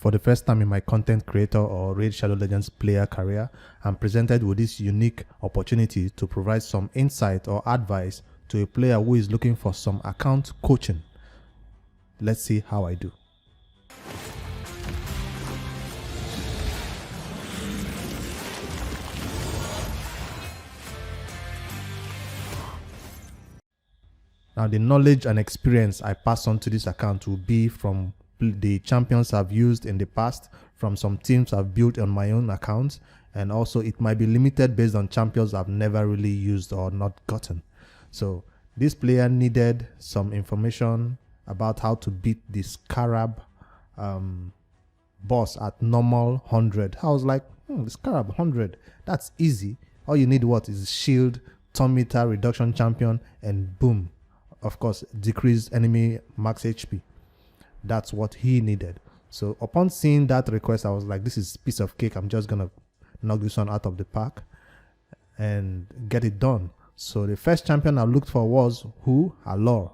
for the first time in my content creator or Raid Shadow Legends player career, I'm presented with this unique opportunity to provide some insight or advice to a player who is looking for some account coaching. Let's see how I do. Now, the knowledge and experience I pass on to this account will be from the champions I've used in the past, from some teams I've built on my own account, and also it might be limited based on champions I've never really used or not gotten. So this player needed some information about how to beat the Scarab boss at normal 100. I was like, the Scarab 100, that's easy. All you need is shield, turn meter, reduction champion, and boom. Of course, decrease enemy max HP. That's what he needed. So upon seeing that request, I was like, this is piece of cake. I'm just gonna knock this one out of the park and get it done. So the first champion I looked for was who? Alure.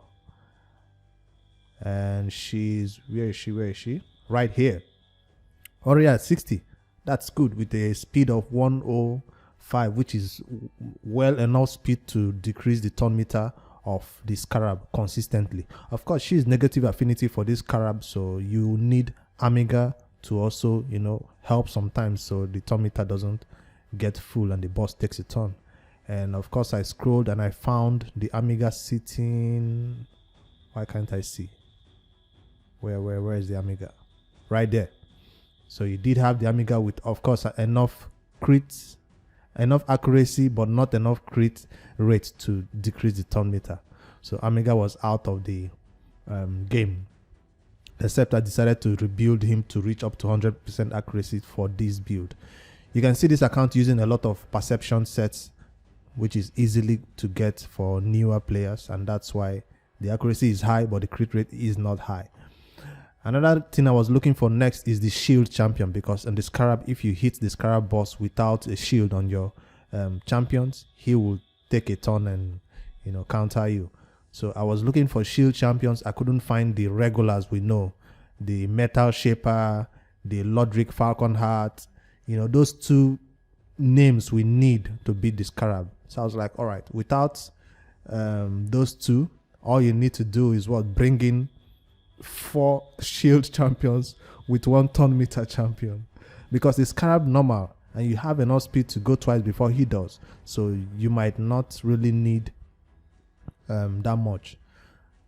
And she's, where is she? Right here. Already at 60. That's good with a speed of 105, which is well enough speed to decrease the turn meter of the Scarab consistently. Of course, she's negative affinity for this Scarab, so you need Amiger to also, help sometimes so the turn meter doesn't get full and the boss takes a turn. And of course, I scrolled and I found the Amiger sitting. Why can't I see? Where is the Amiger? Right there. So you did have the Amiger with, of course, enough crits, enough accuracy, but not enough crit rate to decrease the turn meter. So Amiga was out of the game, except I decided to rebuild him to reach up to 100% accuracy for this build. You can see this account using a lot of perception sets, which is easily to get for newer players, and that's why the accuracy is high, but the crit rate is not high. Another thing I was looking for next is the shield champion, because on the Scarab, if you hit the Scarab boss without a shield on your champions, he will take a turn and counter you. So I was looking for shield champions. I couldn't find the regulars we know, the Metal Shaper, the Lodric Falconheart, those two names we need to beat the Scarab. So I was like, all right, without those two, all you need to do is bring in 4 shield champions with 1 turn meter champion, because the Scarab normal and you have enough speed to go twice before he does, so you might not really need that much.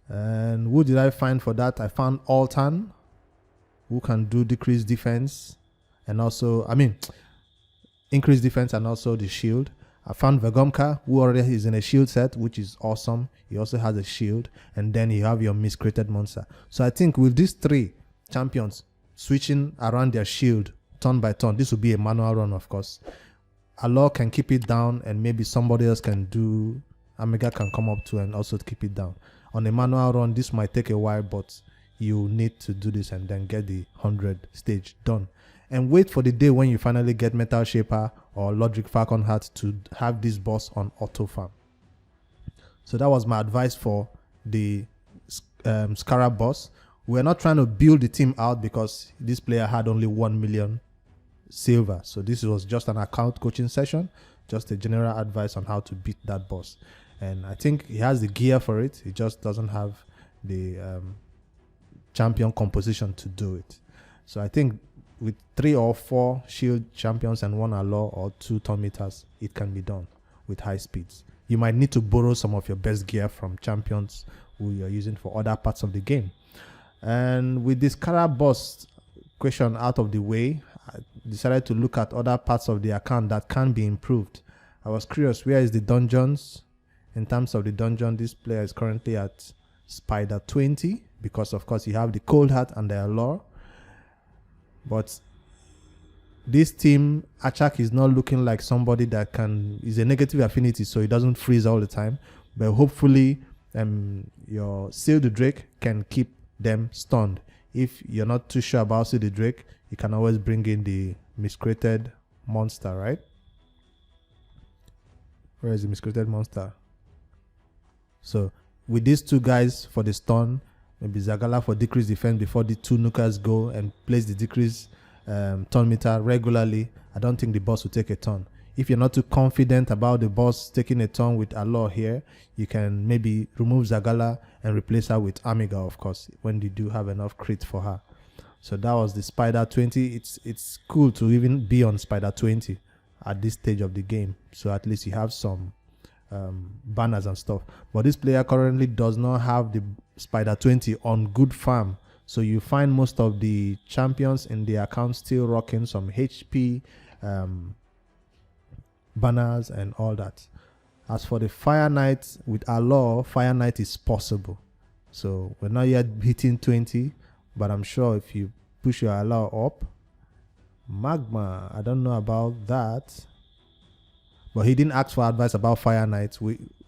And who did I find for that? I found Altan, who can do decreased defense and also increase defense and also the shield. I found Vegomka, who already is in a shield set, which is awesome. He also has a shield. And then you have your miscreated monster. So I think with these 3 champions switching around their shield turn by turn, this will be a manual run, of course. Alure can keep it down, and maybe somebody else can do, Amiga can come up to and also keep it down. On a manual run, this might take a while, but you need to do this and then get the 100 stage done. And wait for the day when you finally get Metal Shaper or Lodric Falconheart to have this boss on auto farm. So that was my advice for the Scarab boss. We're not trying to build the team out because this player had only 1 million silver. So this was just an account coaching session, just a general advice on how to beat that boss. And I think he has the gear for it. He just doesn't have the champion composition to do it. So I think with 3 or 4 shield champions and 1 Alure or 2 turn meters, it can be done with high speeds. You might need to borrow some of your best gear from champions who you're using for other parts of the game. And with this Scarab boss question out of the way, I decided to look at other parts of the account that can be improved. I was curious, where is the dungeons? In terms of the dungeon, this player is currently at Spider 20, because of course you have the Cold Heart and the Alure. But this team, Achak is not looking like somebody that is a negative affinity, so he doesn't freeze all the time. But hopefully your Seal the Drake can keep them stunned. If you're not too sure about Seal the Drake, you can always bring in the miscreated monster, right? Where is the miscreated monster? So with these 2 guys for the stun, maybe Zagala for decreased defense before the 2 nukers go, and place the decreased turn meter regularly, I don't think the boss will take a turn. If you're not too confident about the boss taking a turn with Alure here, you can maybe remove Zagala and replace her with Amiger, of course, when you do have enough crit for her. So that was the Spider 20. It's cool to even be on Spider 20 at this stage of the game. So at least you have some banners and stuff. But this player currently does not have the Spider 20 on good farm. So you find most of the champions in the account still rocking some HP banners and all that. As for the Fire Knight with Alure, Fire Knight is possible. So we're not yet hitting 20, but I'm sure if you push your Alure up, Magma, I don't know about that. But he didn't ask for advice about Fire Knight.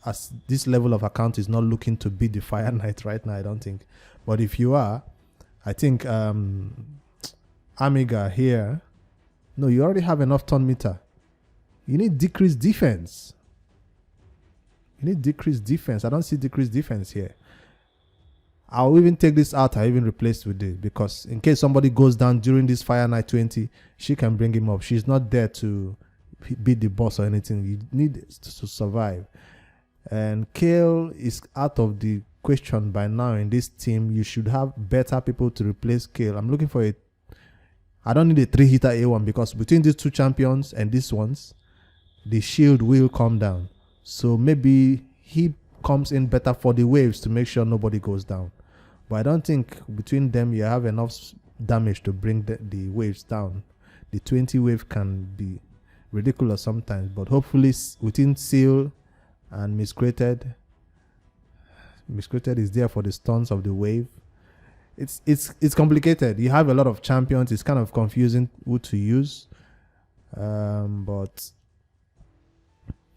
As this level of account is not looking to beat the Fire Knight right now, I don't think. But if you are, I think Amiga here. No, you already have enough turn meter. You need decreased defense. You need decreased defense. I don't see decreased defense here. I'll even take this out. I even replace with it, because in case somebody goes down during this Fire Knight 20, she can bring him up. She's not there to beat the boss or anything. You need to survive. And Kale is out of the question by now in this team. You should have better people to replace Kale. I'm looking for I don't need a 3-hitter A1, because between these 2 champions and these ones, the shield will come down. So maybe he comes in better for the waves to make sure nobody goes down. But I don't think between them you have enough damage to bring the waves down. The 20 wave can be ridiculous sometimes, but hopefully within Seal and Miscreated is there for the stuns of the wave. It's complicated. You have a lot of champions. It's kind of confusing who to use. But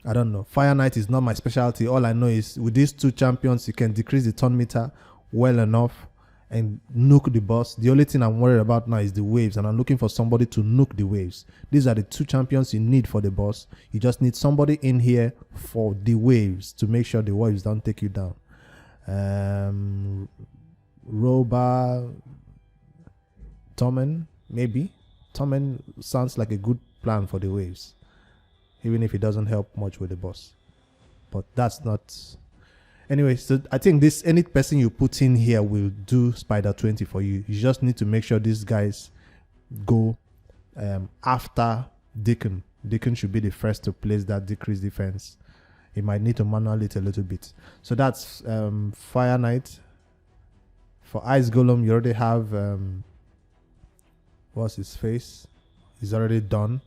I don't know. Fire Knight is not my specialty. All I know is with these 2 champions, you can decrease the turn meter well enough and nuke the boss. The only thing I'm worried about now is the waves, and I'm looking for somebody to nuke the waves. These are the 2 champions you need for the boss. You just need somebody in here for the waves to make sure the waves don't take you down. Roba, Tormin, maybe. Tormin sounds like a good plan for the waves, even if it doesn't help much with the boss. But that's not. Anyway, so I think any person you put in here will do Spider 20 for you. You just need to make sure these guys go after Deacon. Deacon should be the first to place that decreased defense. He might need to manual it a little bit. So that's Fire Knight. For Ice Golem, you already have what's his face? He's already done.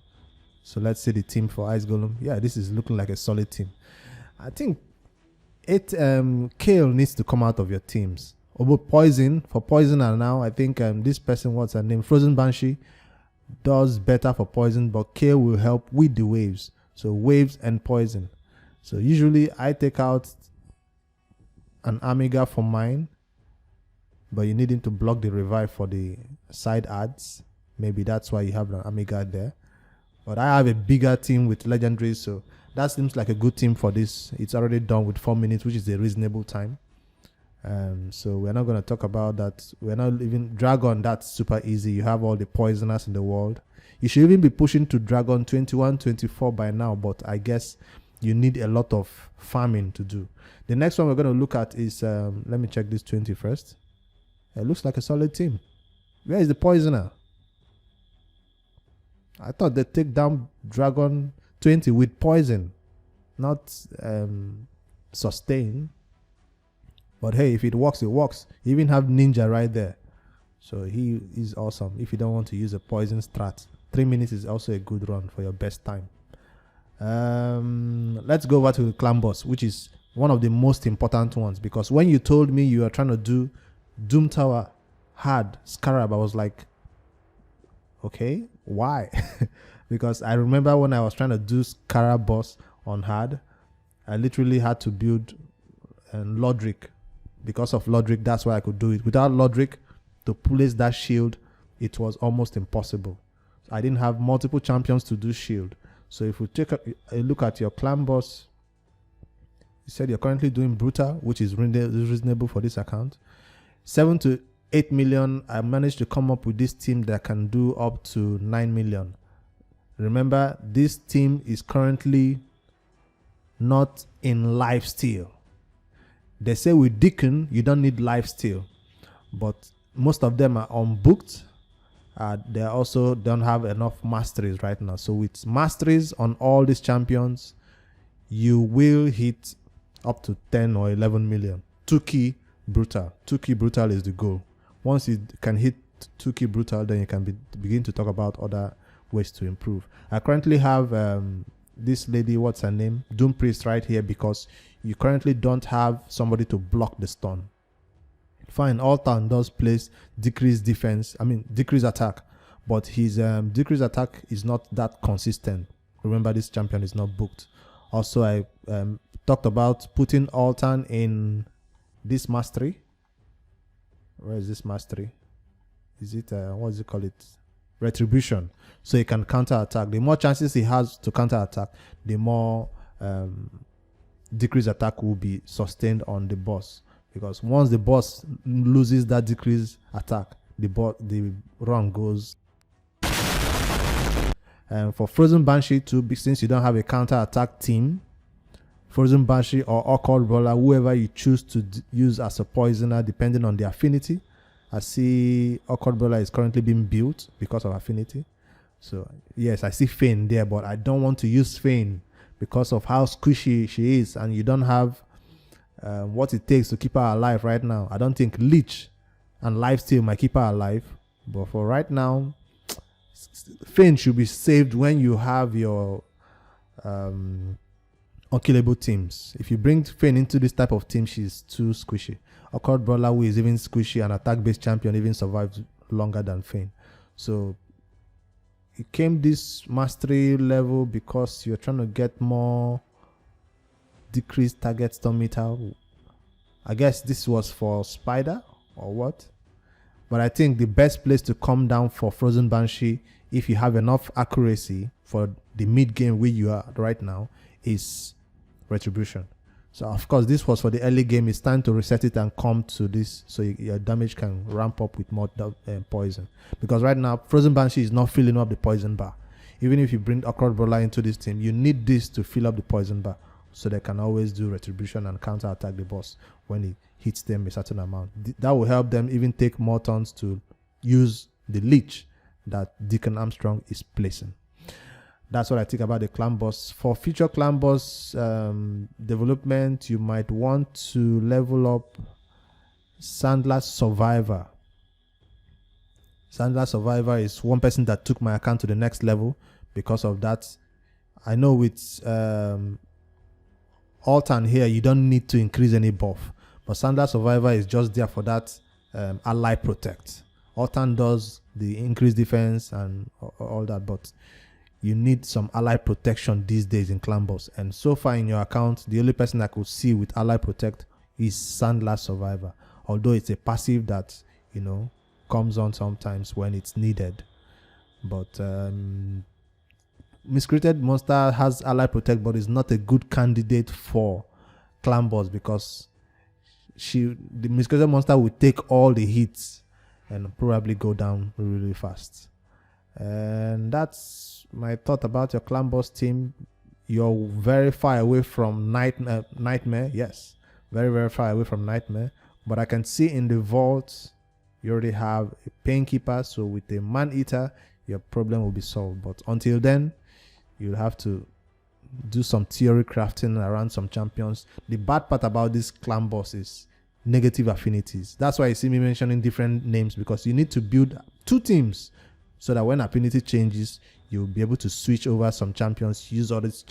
So let's see the team for Ice Golem. Yeah, this is looking like a solid team. I think Kale needs to come out of your teams. About Poison, for Poisoner now, I think this person, what's her name? Frozen Banshee does better for Poison, but Kale will help with the waves. So waves and Poison. So usually I take out an Amiga for mine, but you need him to block the revive for the side ads. Maybe that's why you have an Amiga there. But I have a bigger team with legendaries, so that seems like a good team for this. It's already done with 4 minutes, which is a reasonable time. So we're not going to talk about that. We're not even Dragon. That's super easy. You have all the poisoners in the world. You should even be pushing to Dragon 21, 24 by now, but I guess you need a lot of farming to do. The next one we're going to look at is, let me check this 20 first. It looks like a solid team. Where is the poisoner? I thought they take down Dragon 20 with poison, not sustain. But hey, if it works, it works. You even have Ninja right there. So he is awesome. If you don't want to use a poison strat, 3 minutes is also a good run for your best time. Let's go over to the clan boss, which is one of the most important ones, because when you told me you are trying to do Doom Tower hard Scarab, I was like, okay, why? Because I remember when I was trying to do Scarab boss on hard, I literally had to build Lodric. Because of Lodric, that's why I could do it. Without Lodric, to place that shield, it was almost impossible. I didn't have multiple champions to do shield. So if we take a look at your clan boss, you said you're currently doing Brutal, which is reasonable for this account. 7 to 8 million, I managed to come up with this team that can do up to 9 million. Remember, this team is currently not in lifesteal. They say with Deacon, you don't need lifesteal, but most of them are unbooked. They also don't have enough masteries right now. So with masteries on all these champions, you will hit up to 10 or 11 million. 2 key brutal. 2 key brutal is the goal. Once you can hit 2 key brutal, then you can begin to talk about other ways to improve. I currently have this lady, what's her name? Doom Priest right here, because you currently don't have somebody to block the stun. Fine, Altan does place decreased attack, but his decreased attack is not that consistent. Remember, this champion is not booked. Also, I talked about putting Altan in this mastery. Where is this mastery? Is it, what does it call it? Retribution. So he can counter attack. The more chances he has to counter attack, the more decreased attack will be sustained on the boss. Because once the boss loses that decreased attack, the run goes. And for Frozen Banshee too, since you don't have a counter attack team, Frozen Banshee or Occult Brawler, whoever you choose to use as a poisoner, depending on the affinity. I see Occult Brawler is currently being built because of affinity. So yes, I see Fane there, but I don't want to use Fane because of how squishy she is, and you don't have what it takes to keep her alive right now. I don't think Leech and Lifesteal might keep her alive, but for right now, Fane should be saved when you have your unkillable teams. If you bring Fane into this type of team, she's too squishy. Occult Brawler, who is even squishy, and attack-based champion, even survives longer than Fane. So it came this mastery level because you're trying to get more decreased target stun meter. I guess this was for Spider or what? But I think the best place to come down for Frozen Banshee, if you have enough accuracy for the mid game where you are right now, is Retribution. So of course this was for the early game. It's time to reset it and come to this so your damage can ramp up with more poison. Because right now Frozen Banshee is not filling up the poison bar. Even if you bring Occult Brawler into this team, you need this to fill up the poison bar, so they can always do Retribution and counter attack the boss when he hits them a certain amount. That will help them even take more turns to use the leech that Deacon Armstrong is placing. That's what I think about the clan boss. For future clan boss development, you might want to level up Sandler Survivor. Sandler Survivor is one person that took my account to the next level because of that. I know with Altan here, you don't need to increase any buff, but Sandler Survivor is just there for that ally protect. Altan does the increased defense and all that, but you need some ally protection these days in clan boss. And so far in your account, the only person I could see with ally protect is Sandler Survivor, although it's a passive that, you know, comes on sometimes when it's needed. But Miscreated Monster has ally protect, but is not a good candidate for clan boss because the Miscreated Monster will take all the hits and probably go down really fast. And that's my thought about your clan boss team. You're very far away from Nightmare. Yes, very, very far away from Nightmare. But I can see in the vault, you already have a Painkeeper. So with a Man-Eater, your problem will be solved. But until then, you'll have to do some theory crafting around some champions. The bad part about this clan boss is negative affinities. That's why you see me mentioning different names, because you need to build 2 teams so that when affinity changes, you'll be able to switch over some champions, use these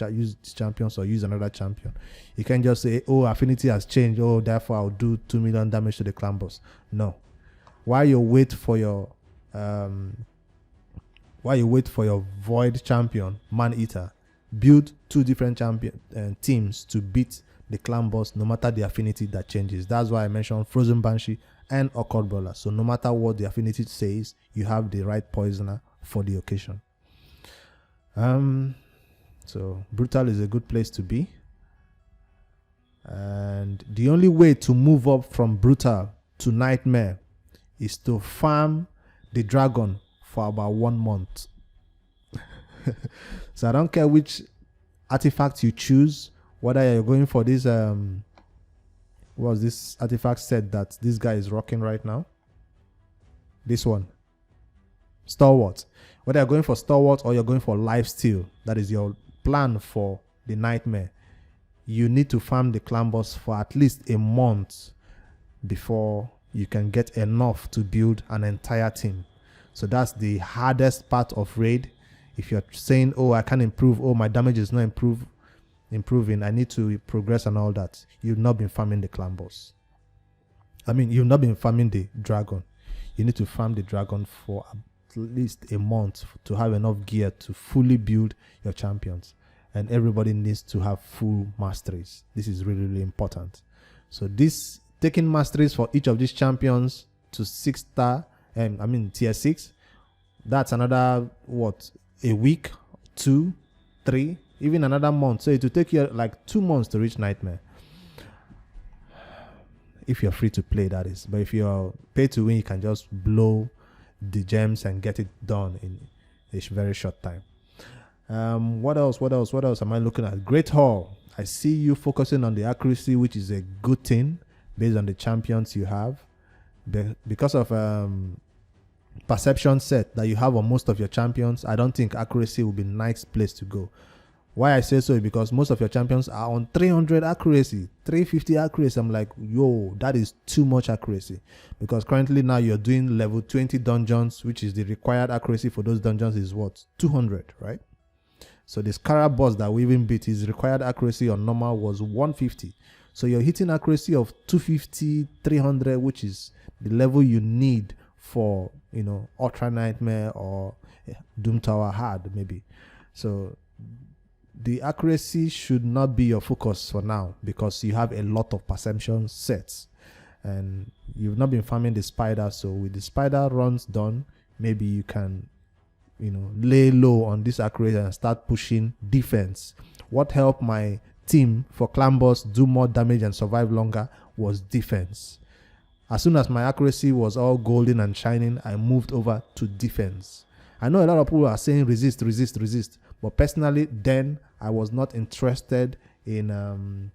champions or use another champion. You can't just say, oh, affinity has changed, oh, therefore I'll do 2 million damage to the clan boss. No. While you wait for your void champion, Man-Eater, build 2 different teams to beat the clan boss, no matter the affinity that changes. That's why I mentioned Frozen Banshee and Occult Brawler. So no matter what the affinity says, you have the right poisoner for the occasion. So Brutal is a good place to be. And the only way to move up from Brutal to Nightmare is to farm the dragon for about 1 month. So I don't care which artifact you choose, whether you're going for this what was this artifact set that this guy is rocking right now? This one, Stalwart. Whether you're going for Stalwart or you're going for Lifesteal, that is your plan for the Nightmare, you need to farm the clan boss for at least a month before you can get enough to build an entire team. So that's the hardest part of raid. If you're saying, oh, I can't improve, oh, my damage is not improving, I need to progress and all that, you've not been farming the clan boss. I mean, you've not been farming the dragon. You need to farm the dragon for at least a month to have enough gear to fully build your champions. And everybody needs to have full masteries. This is really, really important. So this taking masteries for each of these champions to 6-star, tier 6, that's another, what, a week, 2, 3, even another month. So it will take you like 2 months to reach Nightmare. If you're free to play, that is. But if you're pay to win, you can just blow the gems and get it done in a very short time. What else am I looking at? Great Hall. I see you focusing on the accuracy, which is a good thing based on the champions you have. Because of perception set that you have on most of your champions, I don't think accuracy will be a nice place to go. Why I say so is because most of your champions are on 300 accuracy, 350 accuracy. I'm like, yo, that is too much accuracy. Because currently now you're doing level 20 dungeons, which is the required accuracy for those dungeons is what? 200, right? So the Scarab boss that we even beat, his required accuracy on normal was 150. So you're hitting accuracy of 250, 300, which is the level you need for, Ultra Nightmare or Doom Tower hard, maybe. So the accuracy should not be your focus for now because you have a lot of perception sets and you've not been farming the spider. So with the spider runs done, maybe you can, lay low on this accuracy and start pushing defense. What helped my team for clan boss do more damage and survive longer was defense. As soon as my accuracy was all golden and shining, I moved over to defense. I know a lot of people are saying resist, but personally, then I was not interested in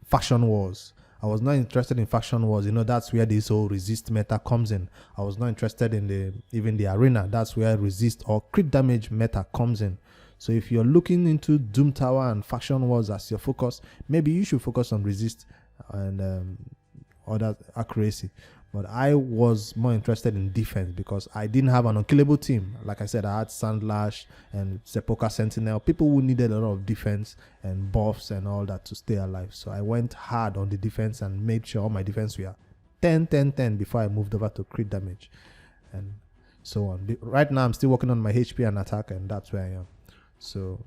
faction wars. I was not interested in faction wars. That's where this whole resist meta comes in. I was not interested in even the arena. That's where resist or crit damage meta comes in. So if you're looking into Doom Tower and faction wars as your focus, maybe you should focus on resist and other accuracy. But I was more interested in defense because I didn't have an unkillable team. Like I said, I had Sandlash and Sepulchre Sentinel, people who needed a lot of defense and buffs and all that to stay alive. So I went hard on the defense and made sure all my defense were 10, 10, 10 before I moved over to crit damage and so on. Right now, I'm still working on my HP and attack, and that's where I am. So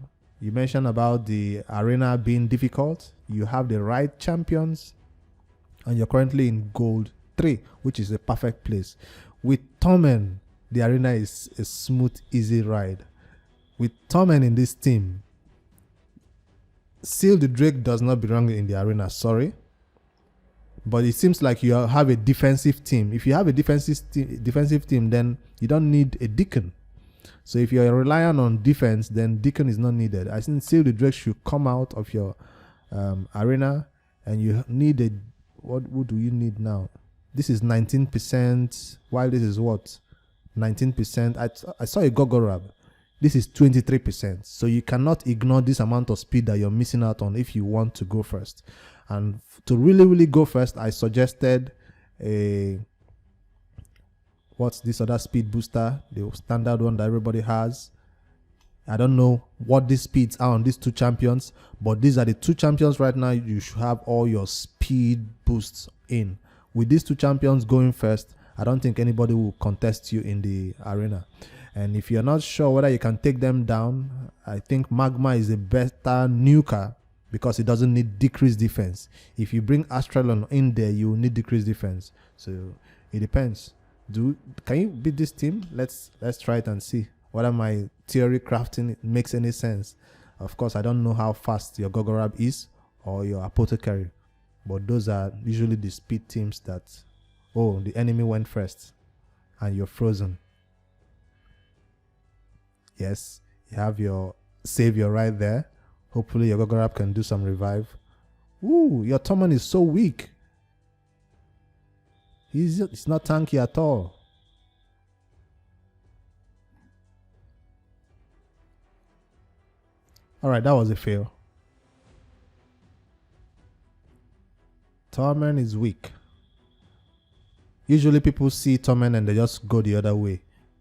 you mentioned about the arena being difficult. You have the right champions, and you're currently in gold 3, which is a perfect place. With Tormin, the arena is a smooth, easy ride. With Tormin in this team, Seal the Drake does not belong in the arena, sorry. But it seems like you have a defensive team. If you have a defensive team, then you don't need a Deacon. So if you're relying on defense, then Deacon is not needed. I think Seal the Drake should come out of your arena, and you need a, what do you need now? This is 19%, while this is what? 19%. I saw a Gogorab. This is 23%. So you cannot ignore this amount of speed that you're missing out on if you want to go first. And to really, really go first, I suggested what's this other speed booster? The standard one that everybody has. I don't know what these speeds are on these two champions, but these are the two champions right now. You should have all your speed boosts in. With these two champions going first, I don't think anybody will contest you in the arena. And if you're not sure whether you can take them down, I think Magma is a better nuker because it doesn't need decreased defense. If you bring Astralon in there, you will need decreased defense. So it depends. Can you beat this team? Let's try it and see whether my theory crafting makes any sense. Of course, I don't know how fast your Gogorab is or your Apothecary. but those are usually the speed teams that, oh, the enemy went first and you're frozen. Yes, you have your savior right there. Hopefully your Gogorab can do some revive. Ooh, your Tormin is so weak. It's not tanky at all. Alright, that was a fail. Tormin is weak. Usually people see Tormin and they just go the other way,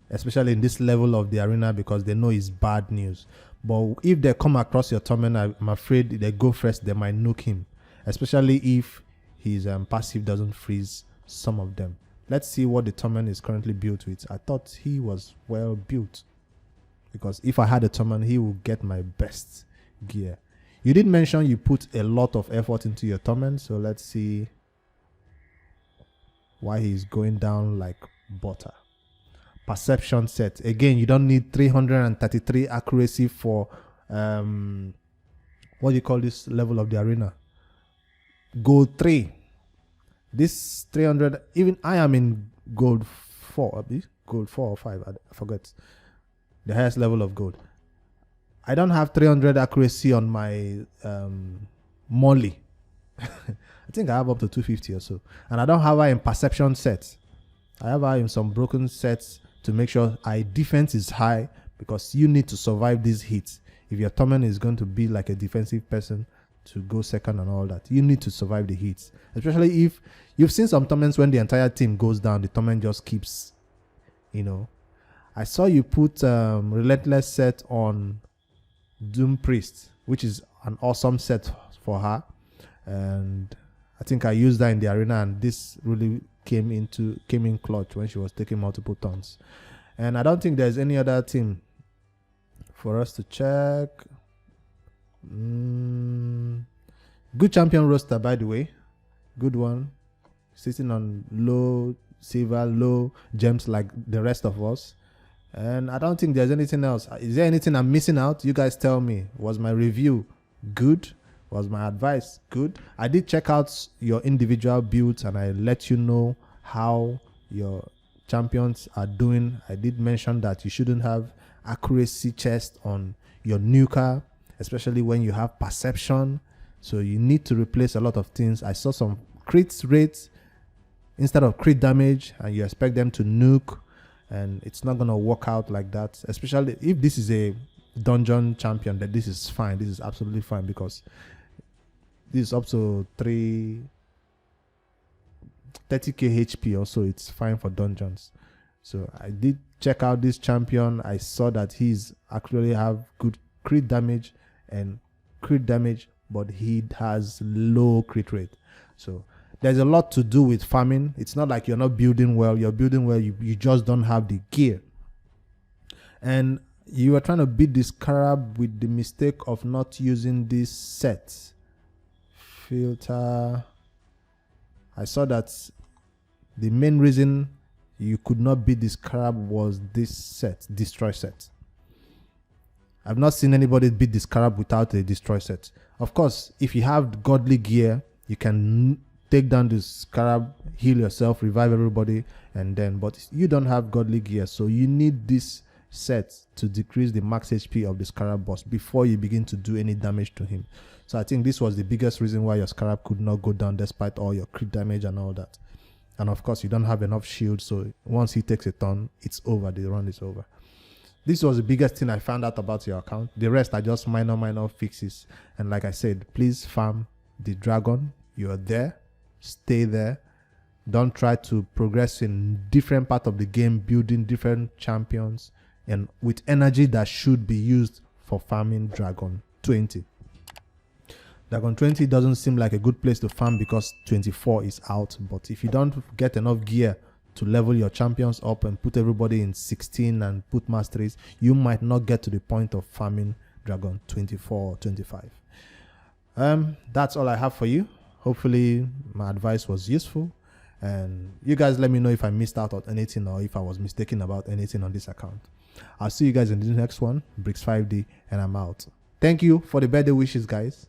especially in this level of the arena, because they know it's bad news. But if they come across your Tormin, I'm afraid if they go first, they might nuke him, especially if his passive doesn't freeze some of them. Let's see what the Tormin is currently built with. I thought he was well built, because if I had a Tormin, he would get my best gear. You did mention you put a lot of effort into your Tormin, so let's see why he's going down like butter. Perception set. Again, you don't need 333 accuracy for what do you call this level of the arena? Gold 3. This 300, even I am in gold 4, gold 4 or 5, I forget. The highest level of gold. I don't have 300 accuracy on my molly. I think I have up to 250 or so. And I don't have her in perception sets. I have her in some broken sets to make sure our defense is high, because you need to survive these hits. If your Tormin is going to be like a defensive person to go second and all that, you need to survive the hits. Especially if you've seen some Tormins when the entire team goes down, the Tormin just keeps, you know. I saw you put Relentless set on Doom Priest, which is an awesome set for her. And I think I used that in the arena, and this really came in clutch when she was taking multiple turns. And I don't think there's any other team for us to check. Good champion roster, by the way. Good one. Sitting on low silver, low gems like the rest of us. And I don't think there's anything else. Is there anything I'm missing out? You guys tell me. Was my review good? Was my advice good? I did check out your individual builds and I let you know how your champions are doing. I did mention that you shouldn't have accuracy chest on your nuker, especially when you have perception. So you need to replace a lot of things. I saw some crit rates instead of crit damage, and you expect them to nuke, and it's not going to work out like that. Especially if this is a dungeon champion, that this is fine. This is absolutely fine, because this is up to 30k HP or so. It's fine for dungeons. So I did check out this champion. I saw that he's actually have good crit damage and crit damage, but he has low crit rate. So there's a lot to do with farming. It's not like you're not building well. You're building well. You just don't have the gear. And you are trying to beat this Scarab with the mistake of not using this set. Filter. I saw that the main reason you could not beat this Scarab was this set, destroy set. I've not seen anybody beat the Scarab without a destroy set. Of course, if you have godly gear, you can take down the Scarab, heal yourself, revive everybody, and then, but you don't have godly gear, so you need this set to decrease the max HP of the Scarab boss before you begin to do any damage to him. So I think this was the biggest reason why your Scarab could not go down despite all your crit damage and all that. And of course, you don't have enough shield, so once he takes a turn, it's over, the run is over. This was the biggest thing I found out about your account. The rest are just minor fixes. And like I said, please farm the dragon. You're there, stay there. Don't try to progress in different part of the game, building different champions, and with energy that should be used for farming Dragon 20. Dragon 20 doesn't seem like a good place to farm because 24 is out, but if you don't get enough gear to level your champions up and put everybody in 16 and put masteries, you might not get to the point of farming Dragon 24 or 25. That's all I have for you. Hopefully my advice was useful, and you guys let me know if I missed out on anything or if I was mistaken about anything on this account. I'll see you guys in the next one. Bricks 5D, and I'm out. Thank you for the birthday wishes, guys.